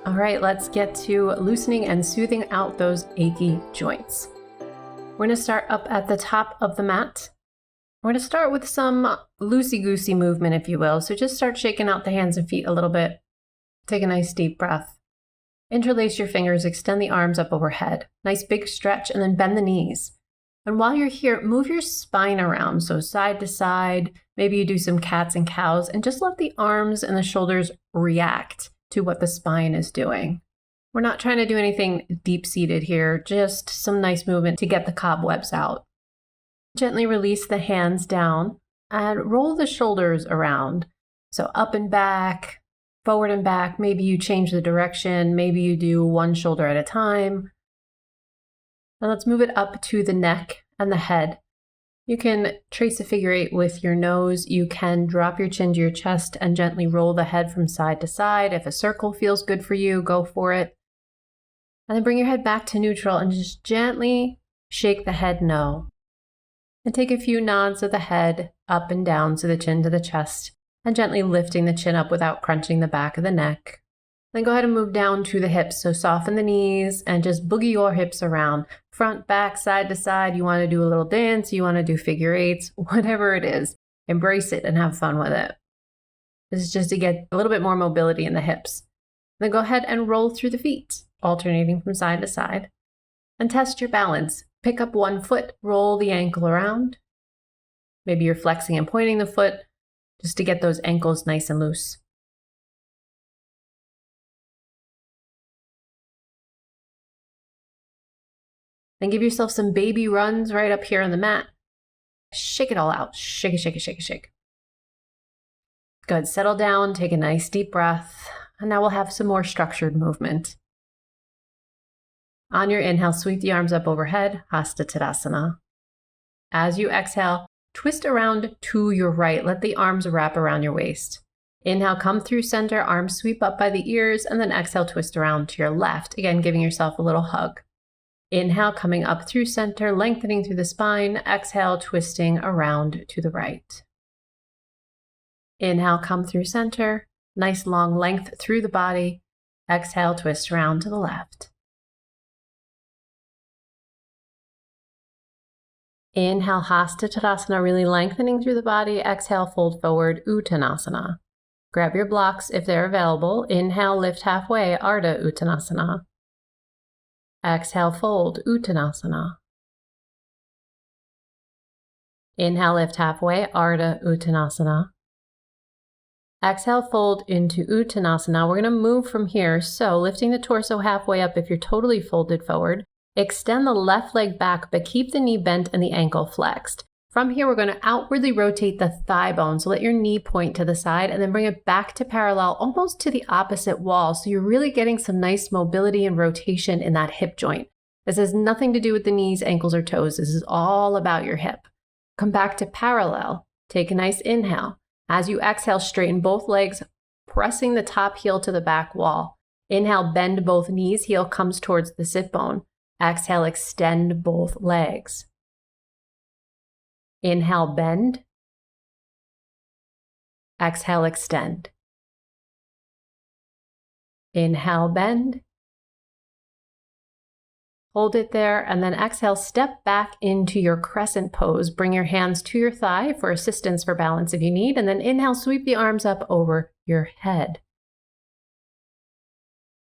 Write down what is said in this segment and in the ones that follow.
All right, let's get to loosening and soothing out those achy joints. We're going to start up at the top of the mat. We're going to start with some loosey-goosey movement, if you will. So just start shaking out the hands and feet a little bit. Take a nice deep breath. Interlace your fingers, extend the arms up overhead. Nice big stretch, and then bend the knees. And while you're here, move your spine around, so side to side. Maybe you do some cats and cows, and just let the arms and the shoulders react to what the spine is doing. We're not trying to do anything deep-seated here, just some nice movement to get the cobwebs out. Gently release the hands down and roll the shoulders around. So up and back, forward and back. Maybe you change the direction. Maybe you do one shoulder at a time. Now let's move it up to the neck and the head. You can trace a figure eight with your nose. You can drop your chin to your chest and gently roll the head from side to side. If a circle feels good for you, go for it. And then bring your head back to neutral and just gently shake the head no. And take a few nods of the head up and down, so the chin to the chest, and gently lifting the chin up without crunching the back of the neck. Then go ahead and move down to the hips. So soften the knees and just boogie your hips around. Front, back, side to side. You want to do a little dance. You want to do figure eights, whatever it is. Embrace it and have fun with it. This is just to get a little bit more mobility in the hips. Then go ahead and roll through the feet, alternating from side to side. And test your balance. Pick up one foot, roll the ankle around. Maybe you're flexing and pointing the foot just to get those ankles nice and loose. Then give yourself some baby runs right up here on the mat. Shake it all out. Shake it, shake it, shake it, shake. Good. Settle down. Take a nice deep breath. And now we'll have some more structured movement. On your inhale, sweep the arms up overhead, Hasta Tadasana. As you exhale, twist around to your right. Let the arms wrap around your waist. Inhale, come through center, arms sweep up by the ears, and then exhale, twist around to your left. Again, giving yourself a little hug. Inhale, coming up through center, lengthening through the spine. Exhale, twisting around to the right. Inhale, come through center. Nice long length through the body. Exhale, twist around to the left. Inhale, Hasta Tadasana, really lengthening through the body. Exhale, fold forward, Uttanasana. Grab your blocks if they're available. Inhale, lift halfway, Ardha Uttanasana. Exhale, fold, Uttanasana. Inhale, lift halfway, Ardha Uttanasana. Exhale, fold into Uttanasana. We're going to move from here. So lifting the torso halfway up if you're totally folded forward. Extend the left leg back, but keep the knee bent and the ankle flexed. From here, we're going to outwardly rotate the thigh bone. So let your knee point to the side and then bring it back to parallel, almost to the opposite wall. So you're really getting some nice mobility and rotation in that hip joint. This has nothing to do with the knees, ankles, or toes. This is all about your hip. Come back to parallel. Take a nice inhale. As you exhale, straighten both legs, pressing the top heel to the back wall. Inhale, bend both knees. Heel comes towards the sit bone. Exhale, extend both legs. Inhale, bend. Exhale, extend. Inhale, bend. Hold it there, and then exhale, step back into your crescent pose. Bring your hands to your thigh for assistance for balance if you need, and then inhale, sweep the arms up over your head.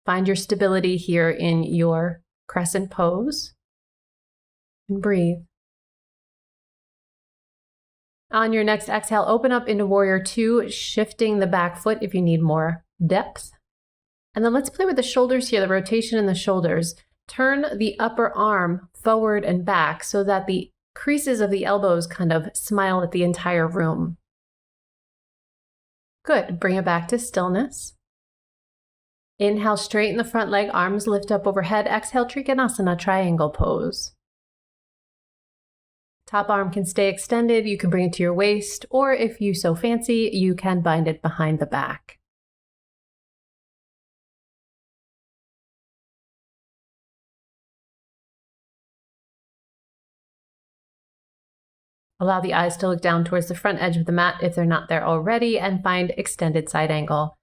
Find your stability here in your crescent pose, and breathe. On your next exhale, open up into Warrior Two, shifting the back foot if you need more depth. And then let's play with the shoulders here, the rotation in the shoulders. Turn the upper arm forward and back so that the creases of the elbows kind of smile at the entire room. Good. Bring it back to stillness. Inhale, straighten the front leg, arms lift up overhead. Exhale, Trikonasana, triangle pose. Top arm can stay extended. You can bring it to your waist, or if you so fancy, you can bind it behind the back. Allow the eyes to look down towards the front edge of the mat if they're not there already, and find extended side angle.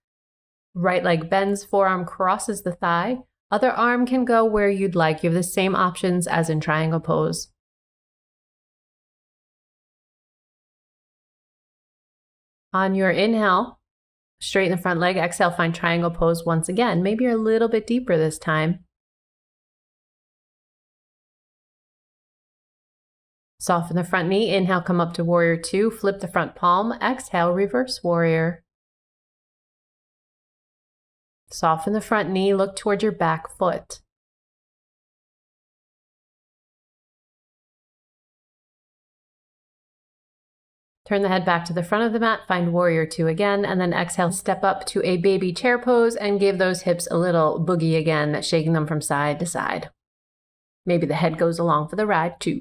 Right leg bends, forearm crosses the thigh. Other arm can go where you'd like. You have the same options as in triangle pose. On your inhale, straighten the front leg. Exhale, find triangle pose once again. Maybe you're a little bit deeper this time. Soften the front knee. Inhale, come up to warrior two. Flip the front palm. Exhale, reverse warrior. Soften the front knee. Look toward your back foot. Turn the head back to the front of the mat, find warrior two again, and then exhale, step up to a baby chair pose and give those hips a little boogie again, shaking them from side to side. Maybe the head goes along for the ride too.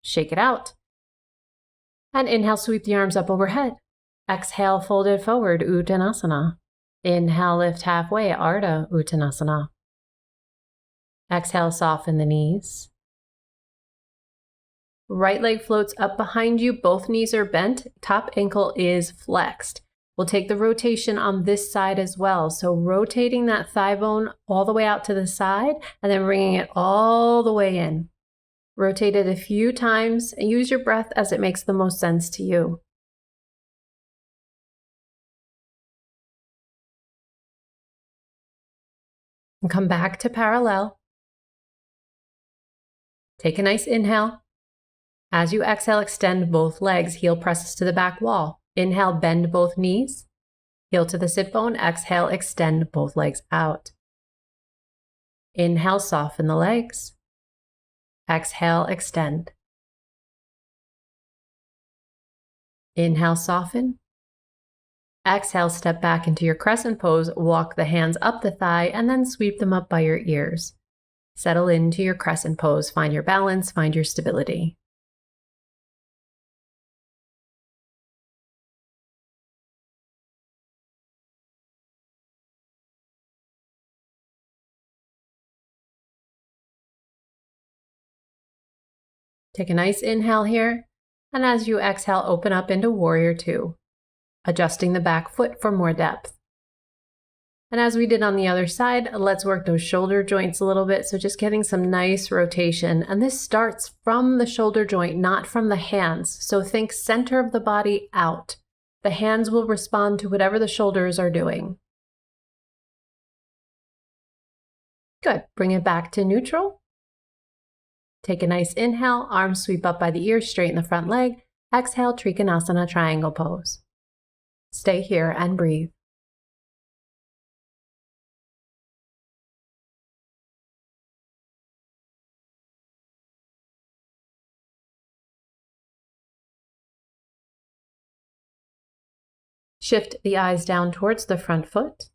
Shake it out. And inhale, sweep the arms up overhead. Exhale, folded forward, Uttanasana. Inhale, lift halfway, Ardha Uttanasana. Exhale, soften the knees. Right leg floats up behind you, both knees are bent, top ankle is flexed. We'll take the rotation on this side as well. So rotating that thigh bone all the way out to the side and then bringing it all the way in. Rotate it a few times and use your breath as it makes the most sense to you. And come back to parallel. Take a nice inhale. As you exhale, extend both legs, heel presses to the back wall. Inhale, bend both knees. Heel to the sit bone. Exhale, extend both legs out. Inhale, soften the legs. Exhale, extend. Inhale, soften. Exhale, step back into your crescent pose. Walk the hands up the thigh and then sweep them up by your ears. Settle into your crescent pose. Find your balance, find your stability. Take a nice inhale here, and as you exhale, open up into warrior two, adjusting the back foot for more depth. And as we did on the other side, let's work those shoulder joints a little bit, so just getting some nice rotation. And this starts from the shoulder joint, not from the hands. So think center of the body out. The hands will respond to whatever the shoulders are doing. Good. Bring it back to neutral. Take a nice inhale, arms sweep up by the ears, straighten the front leg. Exhale, Trikonasana triangle pose. Stay here and breathe. Shift the eyes down towards the front foot.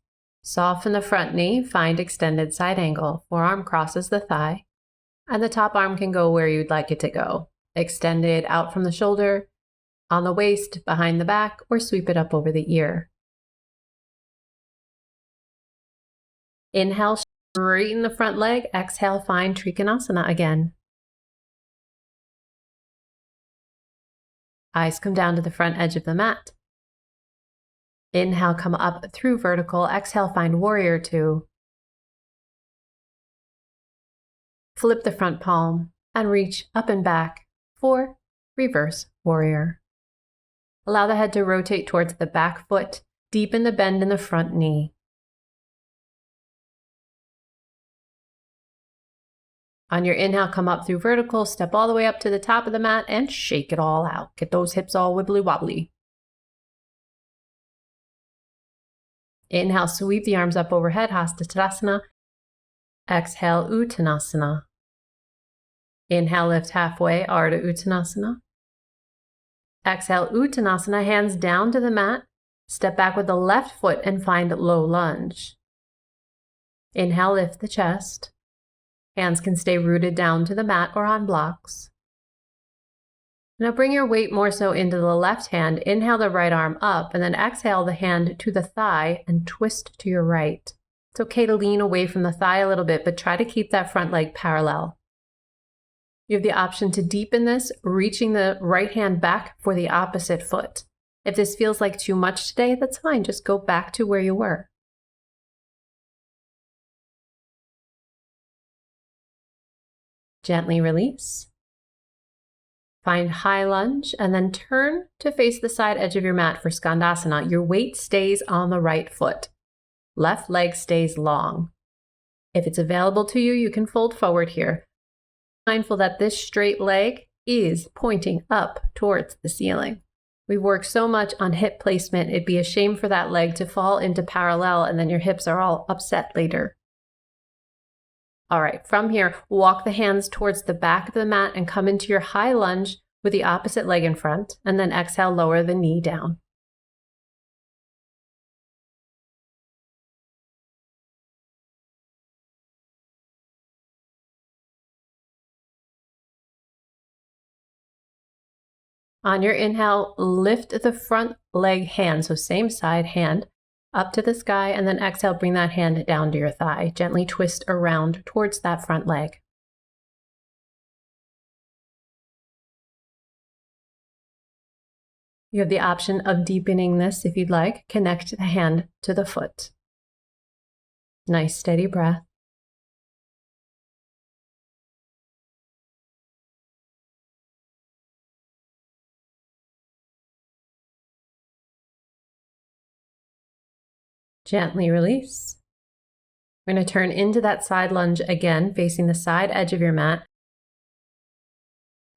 Soften the front knee, find extended side angle. Forearm crosses the thigh. And the top arm can go where you'd like it to go. Extend it out from the shoulder, on the waist, behind the back, or sweep it up over the ear. Inhale, straighten the front leg. Exhale, find Trikonasana again. Eyes come down to the front edge of the mat. Inhale, come up through vertical. Exhale, find warrior two. Flip the front palm and reach up and back for reverse warrior. Allow the head to rotate towards the back foot. Deepen the bend in the front knee. On your inhale, come up through vertical, step all the way up to the top of the mat and shake it all out. Get those hips all wibbly wobbly. Inhale, sweep the arms up overhead, Hasta Tadasana. Exhale, Uttanasana. Inhale, lift halfway, Ardha Uttanasana. Exhale, Uttanasana, hands down to the mat. Step back with the left foot and find low lunge. Inhale, lift the chest. Hands can stay rooted down to the mat or on blocks. Now bring your weight more so into the left hand. Inhale the right arm up and then exhale the hand to the thigh and twist to your right. It's okay to lean away from the thigh a little bit, but try to keep that front leg parallel. You have the option to deepen this, reaching the right hand back for the opposite foot. If this feels like too much today, that's fine. Just go back to where you were. Gently release. Find high lunge and then turn to face the side edge of your mat for Skandasana. Your weight stays on the right foot. Left leg stays long. If it's available to you, you can fold forward here. Mindful that this straight leg is pointing up towards the ceiling. We've worked so much on hip placement, it'd be a shame for that leg to fall into parallel and then your hips are all upset later. All right, from here, walk the hands towards the back of the mat and come into your high lunge with the opposite leg in front, and then exhale, lower the knee down. On your inhale, lift the front leg hand, so same side hand, up to the sky, and then exhale, bring that hand down to your thigh. Gently twist around towards that front leg. You have the option of deepening this if you'd like. Connect the hand to the foot. Nice steady breath. Gently release. We're going to turn into that side lunge again, facing the side edge of your mat.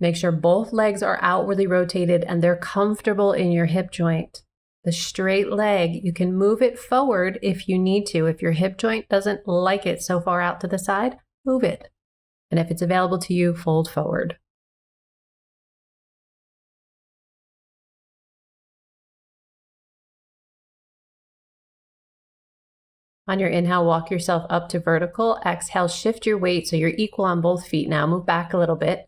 Make sure both legs are outwardly rotated and they're comfortable in your hip joint. The straight leg, you can move it forward if you need to. If your hip joint doesn't like it so far out to the side, move it. And if it's available to you, fold forward. On your inhale, walk yourself up to vertical. Exhale, shift your weight so you're equal on both feet now. Move back a little bit.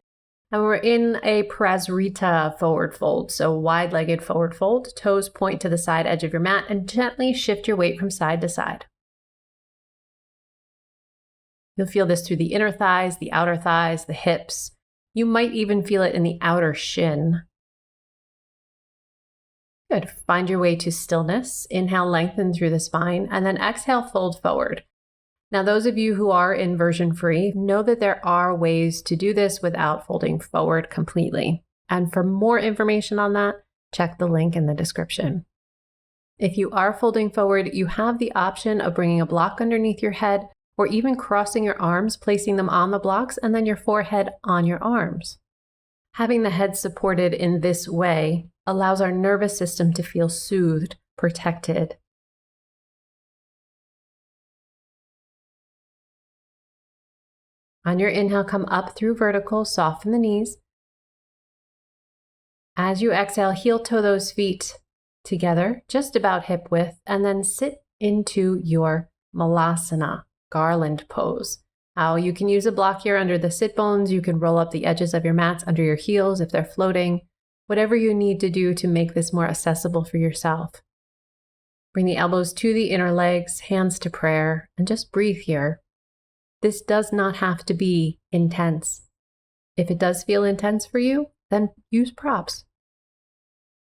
And we're in a prasrita forward fold, so wide-legged forward fold. Toes point to the side edge of your mat and gently shift your weight from side to side. You'll feel this through the inner thighs, the outer thighs, the hips. You might even feel it in the outer shin. Good. Find your way to stillness. Inhale, lengthen through the spine, and then exhale, fold forward. Now, those of you who are inversion free know that there are ways to do this without folding forward completely. And for more information on that, check the link in the description. If you are folding forward, you have the option of bringing a block underneath your head or even crossing your arms, placing them on the blocks, and then your forehead on your arms. Having the head supported in this way allows our nervous system to feel soothed, protected. On your inhale, come up through vertical, soften the knees. As you exhale, heel toe those feet together, just about hip width, and then sit into your malasana, garland pose. Now, you can use a block here under the sit bones. You can roll up the edges of your mats under your heels if they're floating. Whatever you need to do to make this more accessible for yourself. Bring the elbows to the inner legs, hands to prayer, and just breathe here. This does not have to be intense. If it does feel intense for you, then use props.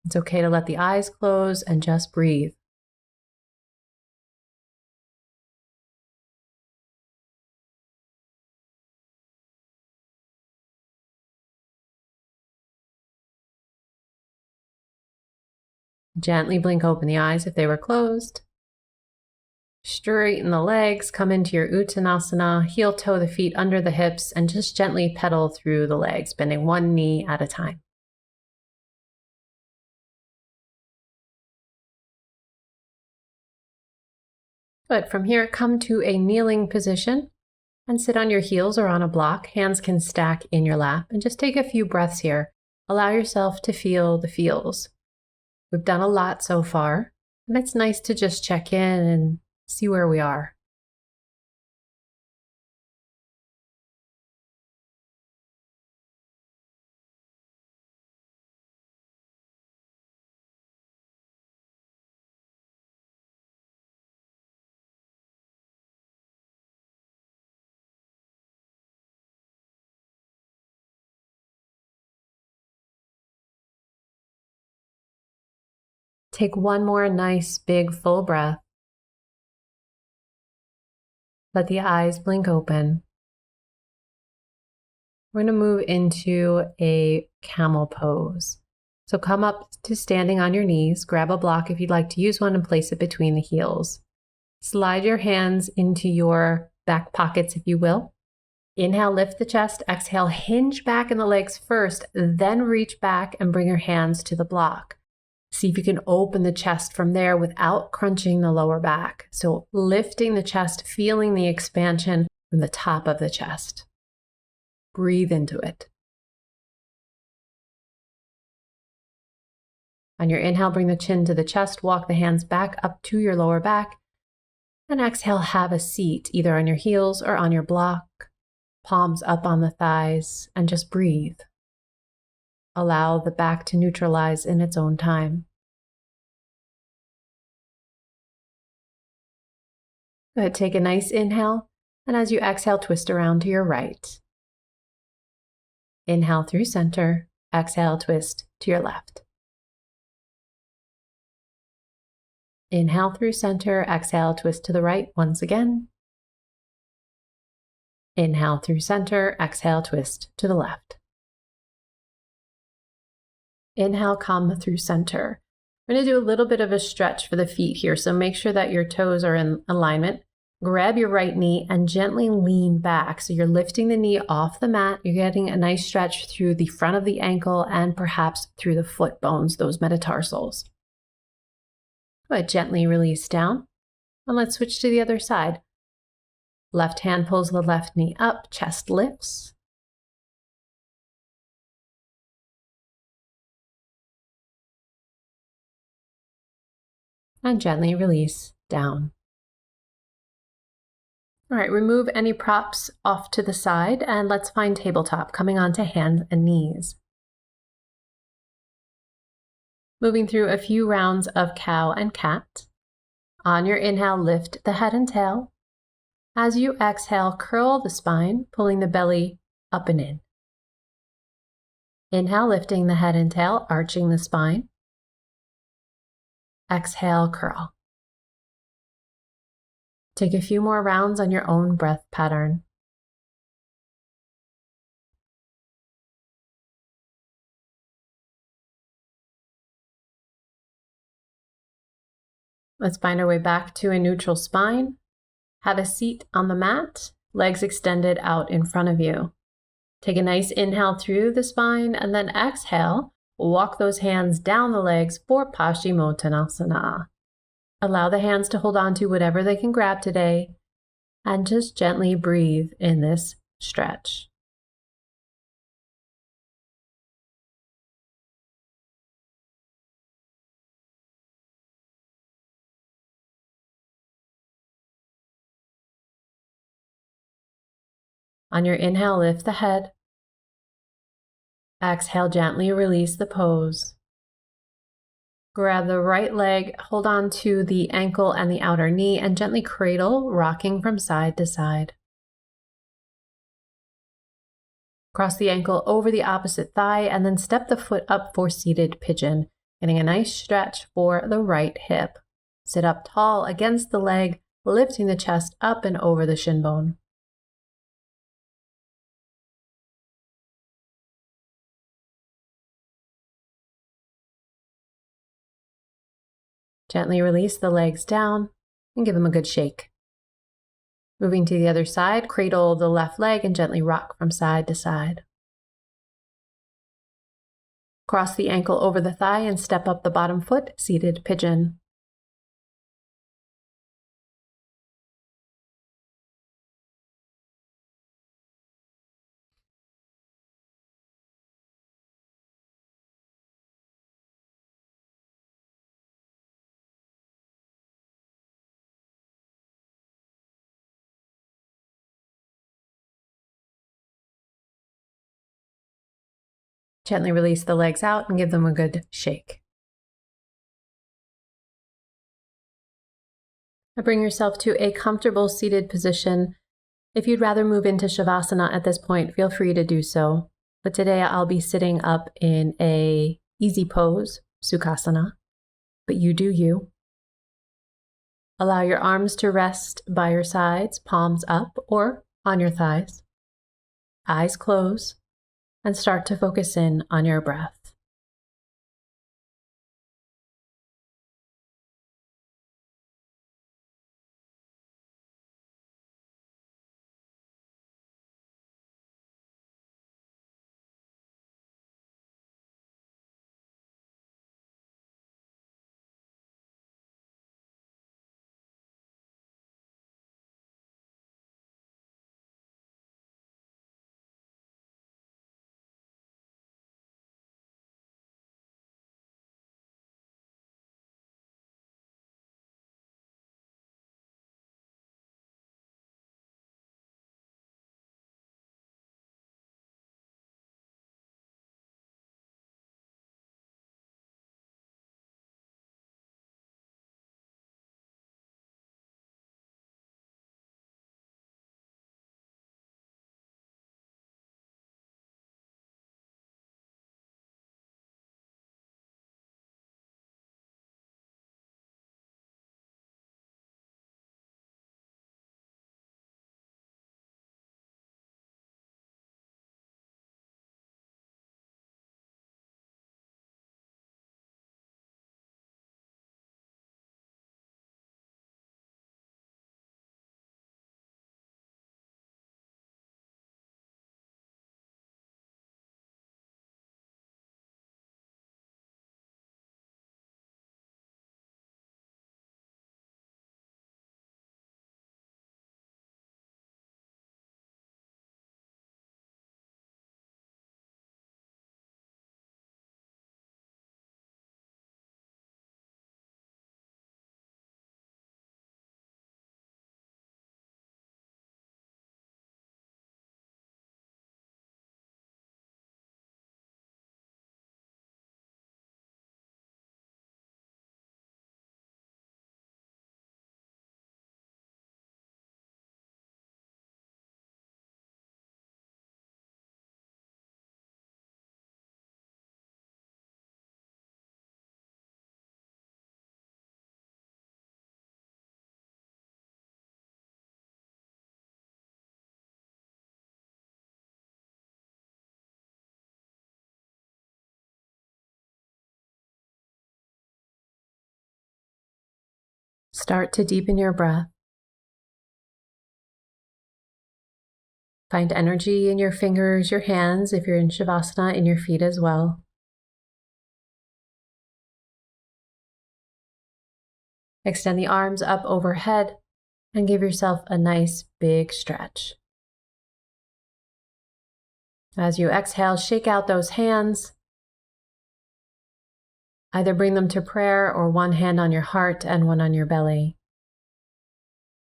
It's okay to let the eyes close and just breathe. Gently blink open the eyes if they were closed. Straighten the legs, come into your Uttanasana, heel toe the feet under the hips, and just gently pedal through the legs, bending one knee at a time. Good. From here, come to a kneeling position and sit on your heels or on a block. Hands can stack in your lap, and just take a few breaths here. Allow yourself to feel the feels. We've done a lot so far, and it's nice to just check in and see where we are. Take one more nice, big, full breath. Let the eyes blink open. we're going to move into a camel pose. So come up to standing on your knees, grab a block if you'd like to use one, and place it between the heels. Slide your hands into your back pockets, if you will. Inhale, lift the chest. Exhale, hinge back in the legs first, then reach back and bring your hands to the block. See if you can open the chest from there without crunching the lower back. So lifting the chest, feeling the expansion from the top of the chest. Breathe into it. On your inhale, bring the chin to the chest, walk the hands back up to your lower back, and exhale, have a seat either on your heels or on your block. Palms up on the thighs, and just breathe. Allow the back to neutralize in its own time. Go ahead, take a nice inhale, and as you exhale, twist around to your right. Inhale through center, exhale, twist to your left. Inhale through center, exhale, twist to the right once again. Inhale through center, exhale, twist to the left. Inhale, come through center. We're going to do a little bit of a stretch for the feet here, so make sure that your toes are in alignment. Grab your right knee and gently lean back. So you're lifting the knee off the mat. You're getting a nice stretch through the front of the ankle and perhaps through the foot bones, those metatarsals. Go ahead, gently release down. And let's switch to the other side. Left hand pulls the left knee up, chest lifts. And gently release down. All right, remove any props off to the side and let's find tabletop, coming onto hands and knees. Moving through a few rounds of cow and cat. On your inhale, lift the head and tail. As you exhale, curl the spine, pulling the belly up and in. Inhale, lifting the head and tail, arching the spine. Exhale, curl. Take a few more rounds on your own breath pattern. Let's find our way back to a neutral spine. Have a seat on the mat, legs extended out in front of you. Take a nice inhale through the spine and then exhale. Walk those hands down the legs for Paschimottanasana. Allow the hands to hold on to whatever they can grab today and just gently breathe in this stretch. On your inhale, lift the head. Exhale, gently release the pose. Grab the right leg, hold on to the ankle and the outer knee, and gently cradle, rocking from side to side. Cross the ankle over the opposite thigh, and then step the foot up for seated pigeon, getting a nice stretch for the right hip. Sit up tall against the leg, lifting the chest up and over the shin bone. Gently release the legs down and give them a good shake. Moving to the other side, cradle the left leg and gently rock from side to side. Cross the ankle over the thigh and step up the bottom foot, seated pigeon. Gently release the legs out and give them a good shake. Now bring yourself to a comfortable seated position. If you'd rather move into Shavasana at this point, feel free to do so. But today I'll be sitting up in a easy pose, Sukhasana, but you do you. Allow your arms to rest by your sides, palms up or on your thighs. Eyes closed. and start to focus in on your breath. Start to deepen your breath. Find energy in your fingers, your hands, if you're in Shavasana, in your feet as well. Extend the arms up overhead and give yourself a nice big stretch. As you exhale, shake out those hands. Either bring them to prayer or one hand on your heart and one on your belly.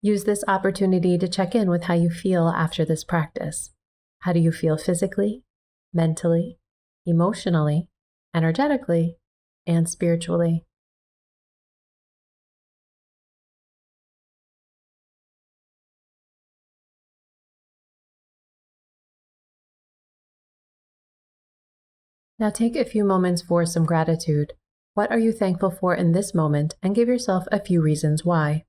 Use this opportunity to check in with how you feel after this practice. How do you feel physically, mentally, emotionally, energetically, and spiritually? Now take a few moments for some gratitude. What are you thankful for in this moment, and give yourself a few reasons why.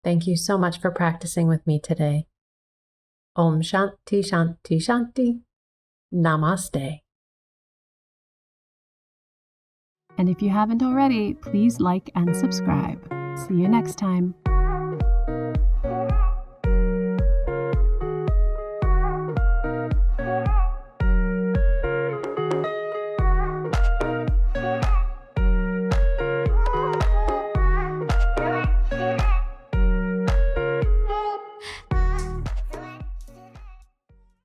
Thank you so much for practicing with me today. Om Shanti Shanti Shanti. Namaste. And if you haven't already, please like and subscribe. See you next time.